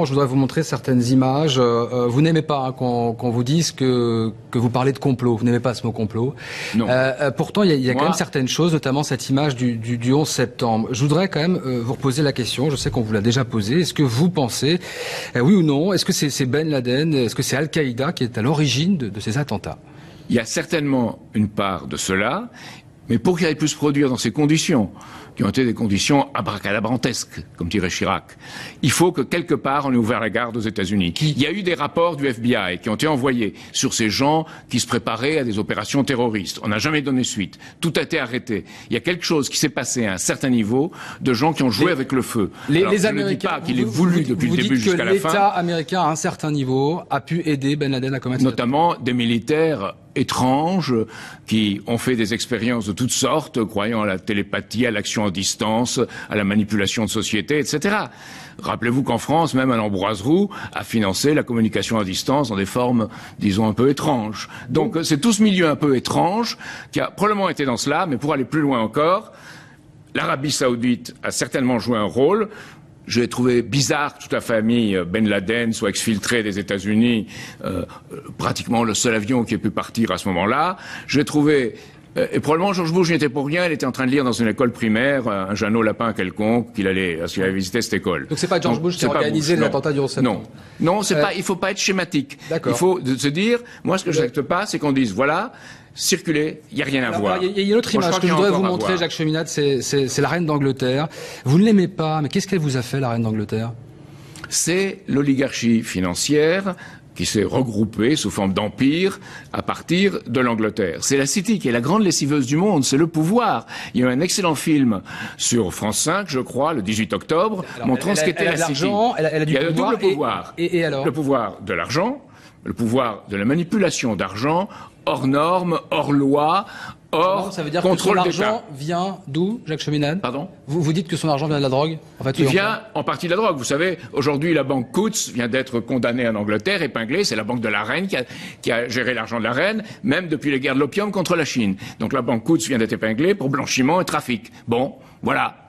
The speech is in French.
Je voudrais vous montrer certaines images. Vous n'aimez pas qu'on vous dise que vous parlez de complot. Vous n'aimez pas ce mot complot. Non. Pourtant, il y a quand même certaines choses, notamment cette image du 11 septembre. Je voudrais quand même vous reposer la question. Je sais qu'on vous l'a déjà posée. Est-ce que vous pensez, oui ou non, est-ce que c'est Ben Laden, est-ce que c'est Al-Qaïda qui est à l'origine de ces attentats? Il y a certainement une part de cela, mais pour qu'il ait pu se produire dans ces conditions, qui ont été des conditions abracadabrantesques, comme dirait Chirac, il faut que quelque part on ait ouvert la garde aux États-Unis. Il y a eu des rapports du FBI qui ont été envoyés sur ces gens qui se préparaient à des opérations terroristes. On n'a jamais donné suite. Tout a été arrêté. Il y a quelque chose qui s'est passé à un certain niveau de gens qui ont joué avec le feu. Les je Américains, ne dis pas qu'il est voulu depuis le début jusqu'à la fin. L'État américain, à un certain niveau, a pu aider Ben Laden à commettre notamment des militaires étranges qui ont fait des expériences de toutes sortes, croyant à la télépathie, à l'action à distance, à la manipulation de société, etc. Rappelez-vous qu'en France, même un Ambroise Roux a financé la communication à distance dans des formes, disons, un peu étranges. Donc c'est tout ce milieu un peu étrange qui a probablement été dans cela, mais pour aller plus loin encore, l'Arabie Saoudite a certainement joué un rôle. J'ai trouvé bizarre que toute la famille Ben Laden soit exfiltrée des États-Unis, pratiquement le seul avion qui ait pu partir à ce moment-là. J'ai trouvé et probablement George Bush n'y était pour rien, il était en train de lire dans une école primaire un Jeannot Lapin quelconque qu'il avait visité cette école. Donc c'est pas George Bush qui a organisé l'attentat du 11 septembre. Non, c'est pas. Il faut pas être schématique. Il faut se dire, moi ce que j'accepte pas, c'est qu'on dise voilà. Circuler, il n'y a rien à voir. Il y a une autre image que je voudrais vous montrer, Jacques Cheminade, c'est la reine d'Angleterre. Vous ne l'aimez pas, mais qu'est-ce qu'elle vous a fait, la reine d'Angleterre? C'est l'oligarchie financière qui s'est regroupée sous forme d'empire à partir de l'Angleterre. C'est la City qui est la grande lessiveuse du monde, c'est le pouvoir. Il y a eu un excellent film sur France 5, je crois, le 18 octobre, montrant ce qu'était la City. Elle a du il y a pouvoir, le double pouvoir. Et alors? Le pouvoir de l'argent, le pouvoir de la manipulation d'argent, hors normes, hors loi, hors ça veut dire contrôle que son d'État. argent vient d'où, Jacques Cheminade? Pardon? Vous dites que son argent vient de la drogue? En fait, il vient en partie de la drogue. Vous savez, aujourd'hui, la banque Coutts vient d'être condamnée en Angleterre, épinglée. C'est la banque de la reine qui a géré l'argent de la reine, même depuis les guerres de l'opium contre la Chine. Donc la banque Coutts vient d'être épinglée pour blanchiment et trafic. Bon, voilà.